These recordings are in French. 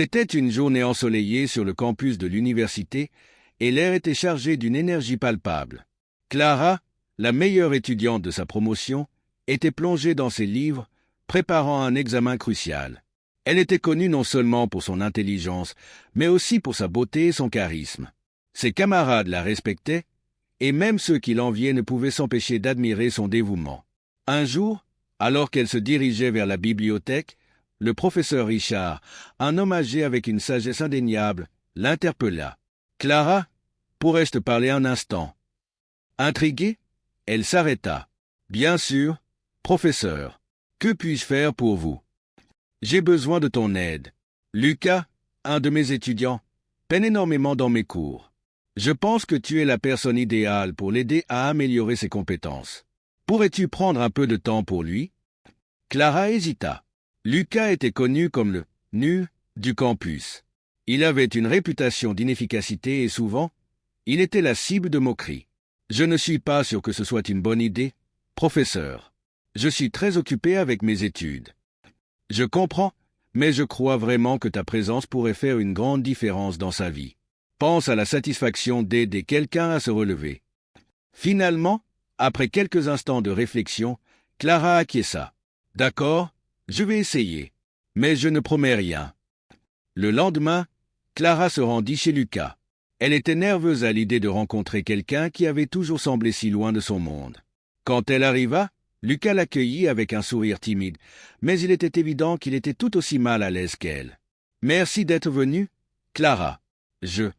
C'était une journée ensoleillée sur le campus de l'université et l'air était chargé d'une énergie palpable. Clara, la meilleure étudiante de sa promotion, était plongée dans ses livres, préparant un examen crucial. Elle était connue non seulement pour son intelligence, mais aussi pour sa beauté et son charisme. Ses camarades la respectaient, et même ceux qui l'enviaient ne pouvaient s'empêcher d'admirer son dévouement. Un jour, alors qu'elle se dirigeait vers la bibliothèque, le professeur Richard, un homme âgé avec une sagesse indéniable, l'interpella. « Clara, pourrais-je te parler un instant ?» Intriguée, elle s'arrêta. « Bien sûr, professeur. Que puis-je faire pour vous ? » « J'ai besoin de ton aide. Lucas, un de mes étudiants, peine énormément dans mes cours. Je pense que tu es la personne idéale pour l'aider à améliorer ses compétences. Pourrais-tu prendre un peu de temps pour lui ?» Clara hésita. Lucas était connu comme le « nul » du campus. Il avait une réputation d'inefficacité et souvent, il était la cible de moqueries. « Je ne suis pas sûr que ce soit une bonne idée, professeur. Je suis très occupé avec mes études. Je comprends, mais je crois vraiment que ta présence pourrait faire une grande différence dans sa vie. Pense à la satisfaction d'aider quelqu'un à se relever. » Finalement, après quelques instants de réflexion, Clara acquiesça. « D'accord, je vais essayer, mais je ne promets rien. » Le lendemain, Clara se rendit chez Lucas. Elle était nerveuse à l'idée de rencontrer quelqu'un qui avait toujours semblé si loin de son monde. Quand elle arriva, Lucas l'accueillit avec un sourire timide, mais il était évident qu'il était tout aussi mal à l'aise qu'elle. « Merci d'être venue, Clara. Je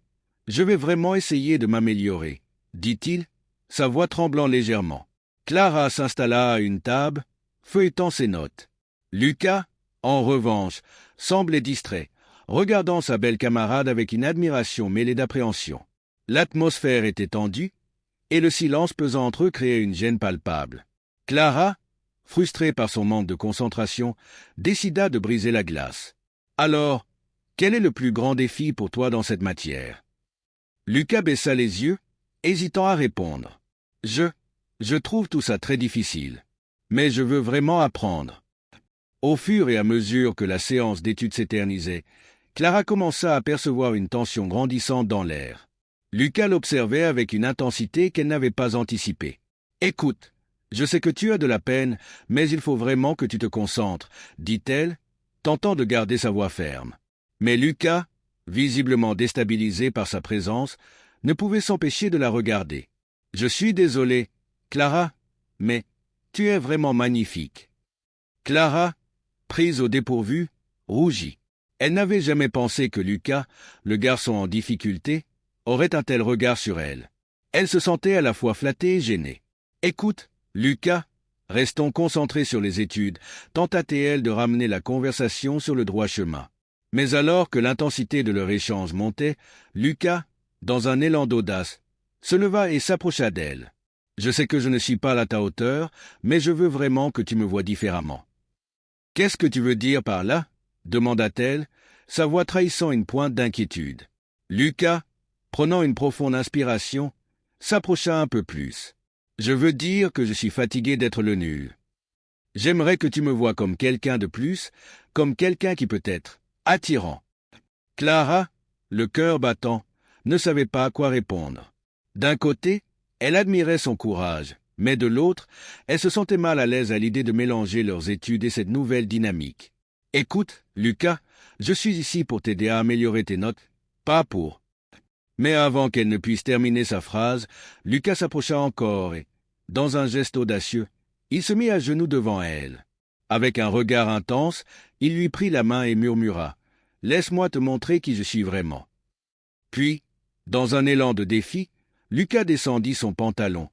vais vraiment essayer de m'améliorer, » dit-il, sa voix tremblant légèrement. Clara s'installa à une table, feuilletant ses notes. Lucas, en revanche, semblait distrait, regardant sa belle camarade avec une admiration mêlée d'appréhension. L'atmosphère était tendue, et le silence pesant entre eux créait une gêne palpable. Clara, frustrée par son manque de concentration, décida de briser la glace. « Alors, quel est le plus grand défi pour toi dans cette matière ?» Lucas baissa les yeux, hésitant à répondre. « Je trouve tout ça très difficile, mais je veux vraiment apprendre. » Au fur et à mesure que la séance d'études s'éternisait, Clara commença à percevoir une tension grandissante dans l'air. Lucas l'observait avec une intensité qu'elle n'avait pas anticipée. « Écoute, je sais que tu as de la peine, mais il faut vraiment que tu te concentres, » dit-elle, tentant de garder sa voix ferme. Mais Lucas, visiblement déstabilisé par sa présence, ne pouvait s'empêcher de la regarder. « Je suis désolé, Clara, mais tu es vraiment magnifique. » Clara, prise au dépourvu, rougit. Elle n'avait jamais pensé que Lucas, le garçon en difficulté, aurait un tel regard sur elle. Elle se sentait à la fois flattée et gênée. « Écoute, Lucas, restons concentrés sur les études, » tenta-t-elle de ramener la conversation sur le droit chemin. Mais alors que l'intensité de leur échange montait, Lucas, dans un élan d'audace, se leva et s'approcha d'elle. « Je sais que je ne suis pas à ta hauteur, mais je veux vraiment que tu me vois différemment. »« Qu'est-ce que tu veux dire par là ?» demanda-t-elle, sa voix trahissant une pointe d'inquiétude. Lucas, prenant une profonde inspiration, s'approcha un peu plus. « Je veux dire que je suis fatigué d'être le nul. J'aimerais que tu me vois comme quelqu'un de plus, comme quelqu'un qui peut être attirant. » Clara, le cœur battant, ne savait pas à quoi répondre. D'un côté, elle admirait son courage, mais de l'autre, elle se sentait mal à l'aise à l'idée de mélanger leurs études et cette nouvelle dynamique. « Écoute, Lucas, je suis ici pour t'aider à améliorer tes notes, pas pour... » Mais avant qu'elle ne puisse terminer sa phrase, Lucas s'approcha encore et, dans un geste audacieux, il se mit à genoux devant elle. Avec un regard intense, il lui prit la main et murmura « Laisse-moi te montrer qui je suis vraiment. » Puis, dans un élan de défi, Lucas descendit son pantalon,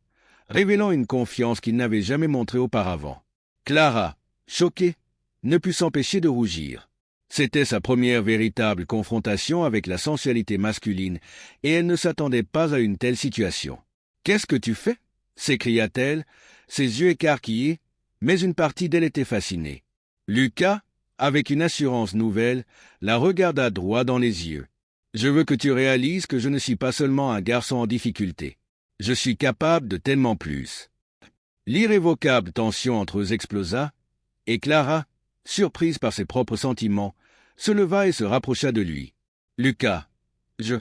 révélant une confiance qu'il n'avait jamais montrée auparavant. Clara, choquée, ne put s'empêcher de rougir. C'était sa première véritable confrontation avec la sensualité masculine, et elle ne s'attendait pas à une telle situation. « Qu'est-ce que tu fais ?» s'écria-t-elle, ses yeux écarquillés, mais une partie d'elle était fascinée. Lucas, avec une assurance nouvelle, la regarda droit dans les yeux. « Je veux que tu réalises que je ne suis pas seulement un garçon en difficulté. Je suis capable de tellement plus. » L'irrévocable tension entre eux explosa, et Clara, surprise par ses propres sentiments, se leva et se rapprocha de lui. « Lucas, je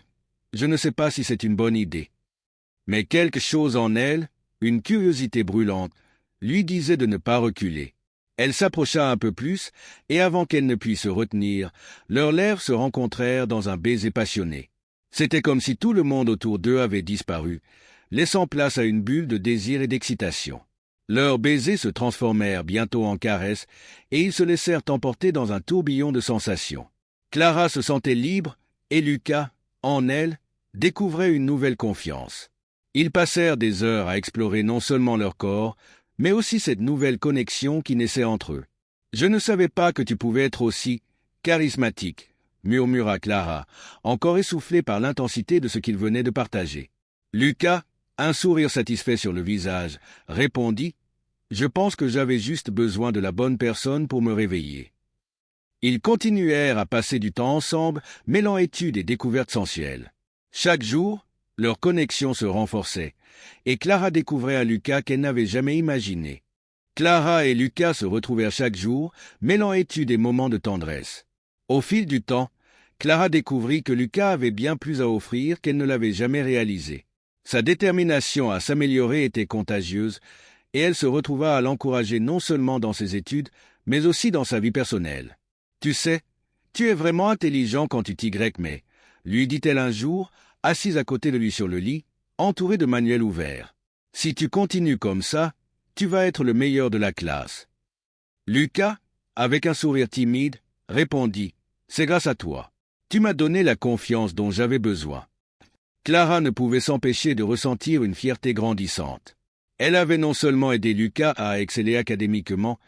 ne sais pas si c'est une bonne idée. » Mais quelque chose en elle, une curiosité brûlante, lui disait de ne pas reculer. Elle s'approcha un peu plus, et avant qu'elle ne puisse se retenir, leurs lèvres se rencontrèrent dans un baiser passionné. C'était comme si tout le monde autour d'eux avait disparu, laissant place à une bulle de désir et d'excitation. Leurs baisers se transformèrent bientôt en caresses, et ils se laissèrent emporter dans un tourbillon de sensations. Clara se sentait libre, et Lucas, en elle, découvrait une nouvelle confiance. Ils passèrent des heures à explorer non seulement leur corps, mais aussi cette nouvelle connexion qui naissait entre eux. « Je ne savais pas que tu pouvais être aussi charismatique », murmura Clara, encore essoufflée par l'intensité de ce qu'ils venaient de partager. Lucas, un sourire satisfait sur le visage, répondit « Je pense que j'avais juste besoin de la bonne personne pour me réveiller. » Ils continuèrent à passer du temps ensemble, mêlant études et découvertes sensuelles. Chaque jour, leur connexion se renforçait, et Clara découvrait un Lucas qu'elle n'avait jamais imaginé. Clara et Lucas se retrouvèrent chaque jour, mêlant études et moments de tendresse. Au fil du temps, Clara découvrit que Lucas avait bien plus à offrir qu'elle ne l'avait jamais réalisé. Sa détermination à s'améliorer était contagieuse, et elle se retrouva à l'encourager non seulement dans ses études, mais aussi dans sa vie personnelle. « Tu sais, tu es vraiment intelligent quand tu t'y mets, » lui dit-elle un jour, assise à côté de lui sur le lit, entourée de manuels ouverts. « Si tu continues comme ça, tu vas être le meilleur de la classe. » Lucas, avec un sourire timide, répondit « C'est grâce à toi. Tu m'as donné la confiance dont j'avais besoin. » Clara ne pouvait s'empêcher de ressentir une fierté grandissante. Elle avait non seulement aidé Lucas à exceller académiquement,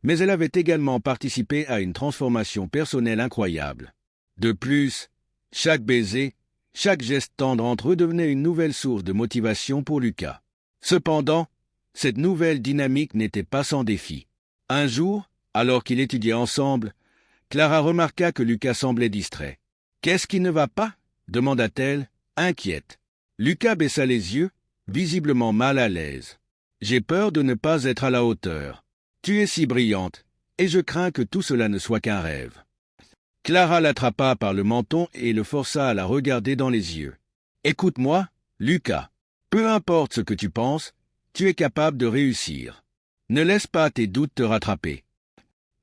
mais elle avait également participé à une transformation personnelle incroyable. De plus, chaque baiser, chaque geste tendre entre eux devenait une nouvelle source de motivation pour Lucas. Cependant, cette nouvelle dynamique n'était pas sans défi. Un jour, alors qu'ils étudiaient ensemble, Clara remarqua que Lucas semblait distrait. « Qu'est-ce qui ne va pas ?» demanda-t-elle, inquiète. Lucas baissa les yeux, visiblement mal à l'aise. « J'ai peur de ne pas être à la hauteur. Tu es si brillante, et je crains que tout cela ne soit qu'un rêve. » Clara l'attrapa par le menton et le força à la regarder dans les yeux. « Écoute-moi, Lucas. Peu importe ce que tu penses, tu es capable de réussir. Ne laisse pas tes doutes te rattraper. »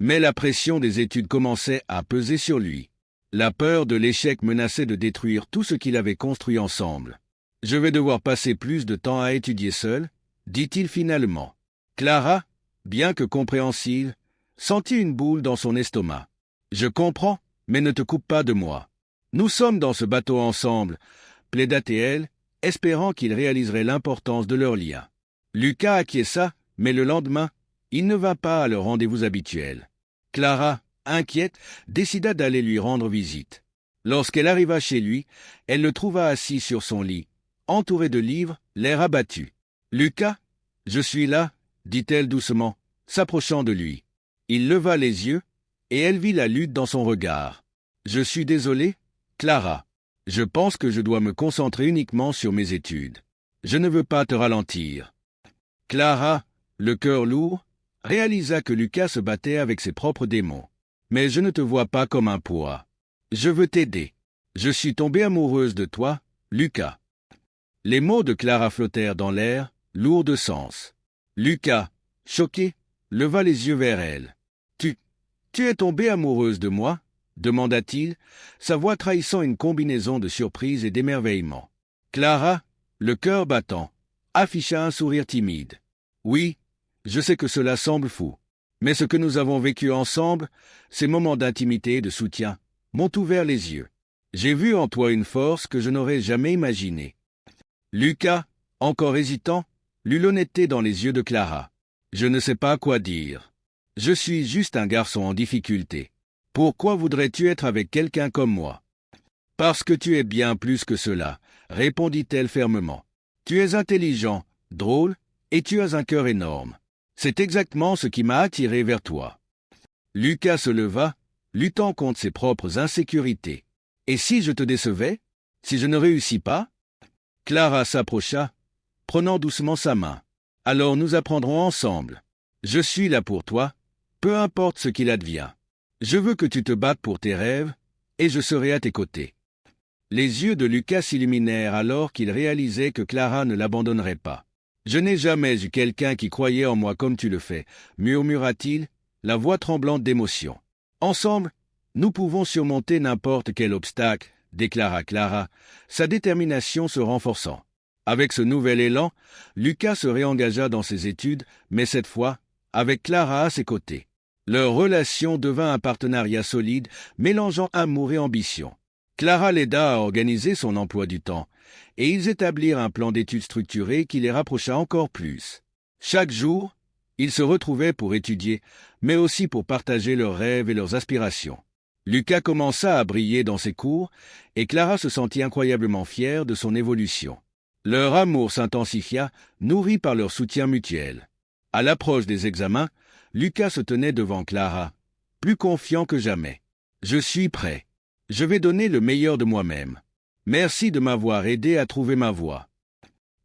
Mais la pression des études commençait à peser sur lui. La peur de l'échec menaçait de détruire tout ce qu'il avait construit ensemble. « Je vais devoir passer plus de temps à étudier seul, » dit-il finalement. Clara, bien que compréhensive, sentit une boule dans son estomac. « Je comprends, mais ne te coupe pas de moi. Nous sommes dans ce bateau ensemble, » plaida-t-elle, espérant qu'il réaliserait l'importance de leur lien. Lucas acquiesça, mais le lendemain, il ne vint pas à leur rendez-vous habituel. Clara, inquiète, décida d'aller lui rendre visite. Lorsqu'elle arriva chez lui, elle le trouva assis sur son lit, entouré de livres, l'air abattu. « Lucas, je suis là, » dit-elle doucement, s'approchant de lui. Il leva les yeux, et elle vit la lutte dans son regard. « Je suis désolé, Clara. Je pense que je dois me concentrer uniquement sur mes études. Je ne veux pas te ralentir. » Clara, le cœur lourd, réalisa que Lucas se battait avec ses propres démons. « Mais je ne te vois pas comme un poids. Je veux t'aider. Je suis tombée amoureuse de toi, Lucas. » Les mots de Clara flottèrent dans l'air, lourds de sens. Lucas, choqué, leva les yeux vers elle. « Tu es tombée amoureuse de moi ?» demanda-t-il, sa voix trahissant une combinaison de surprise et d'émerveillement. Clara, le cœur battant, afficha un sourire timide. « Oui, je sais que cela semble fou, mais ce que nous avons vécu ensemble, ces moments d'intimité et de soutien, m'ont ouvert les yeux. J'ai vu en toi une force que je n'aurais jamais imaginée. » Lucas, encore hésitant, lut l'honnêteté dans les yeux de Clara. « Je ne sais pas quoi dire. Je suis juste un garçon en difficulté. Pourquoi voudrais-tu être avec quelqu'un comme moi ? » « Parce que tu es bien plus que cela, » répondit-elle fermement. « Tu es intelligent, drôle, et tu as un cœur énorme. C'est exactement ce qui m'a attiré vers toi. » Lucas se leva, luttant contre ses propres insécurités. « Et si je te décevais ? Si je ne réussis pas ?» Clara s'approcha, prenant doucement sa main. « Alors nous apprendrons ensemble. Je suis là pour toi, peu importe ce qu'il advient. » Je veux que tu te battes pour tes rêves, et je serai à tes côtés. » Les yeux de Lucas s'illuminèrent alors qu'il réalisait que Clara ne l'abandonnerait pas. « Je n'ai jamais eu quelqu'un qui croyait en moi comme tu le fais, » murmura-t-il, la voix tremblante d'émotion. « Ensemble, nous pouvons surmonter n'importe quel obstacle, » déclara Clara, sa détermination se renforçant. Avec ce nouvel élan, Lucas se réengagea dans ses études, mais cette fois, avec Clara à ses côtés. Leur relation devint un partenariat solide, mélangeant amour et ambition. Clara l'aida à organiser son emploi du temps, et ils établirent un plan d'études structuré qui les rapprocha encore plus. Chaque jour, ils se retrouvaient pour étudier, mais aussi pour partager leurs rêves et leurs aspirations. Lucas commença à briller dans ses cours, et Clara se sentit incroyablement fière de son évolution. Leur amour s'intensifia, nourri par leur soutien mutuel. À l'approche des examens, Lucas se tenait devant Clara, plus confiant que jamais. « Je suis prêt. Je vais donner le meilleur de moi-même. Merci de m'avoir aidé à trouver ma voie. »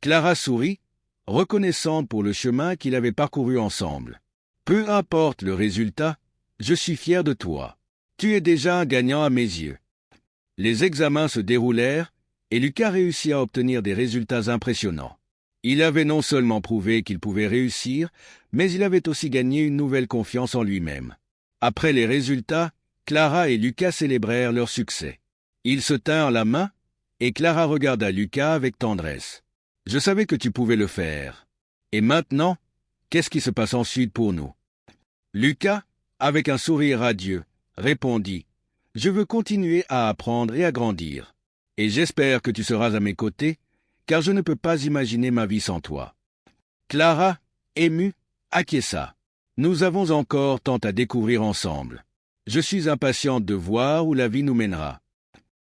Clara sourit, reconnaissante pour le chemin qu'ils avaient parcouru ensemble. « Peu importe le résultat, je suis fier de toi. Tu es déjà un gagnant à mes yeux. » Les examens se déroulèrent, et Lucas réussit à obtenir des résultats impressionnants. Il avait non seulement prouvé qu'il pouvait réussir, mais il avait aussi gagné une nouvelle confiance en lui-même. Après les résultats, Clara et Lucas célébrèrent leur succès. Ils se tinrent la main, et Clara regarda Lucas avec tendresse. « Je savais que tu pouvais le faire. Et maintenant, qu'est-ce qui se passe ensuite pour nous ?» Lucas, avec un sourire radieux, répondit « Je veux continuer à apprendre et à grandir. Et j'espère que tu seras à mes côtés, car je ne peux pas imaginer ma vie sans toi. » Clara, émue, acquiesça. « Nous avons encore tant à découvrir ensemble. Je suis impatiente de voir où la vie nous mènera. »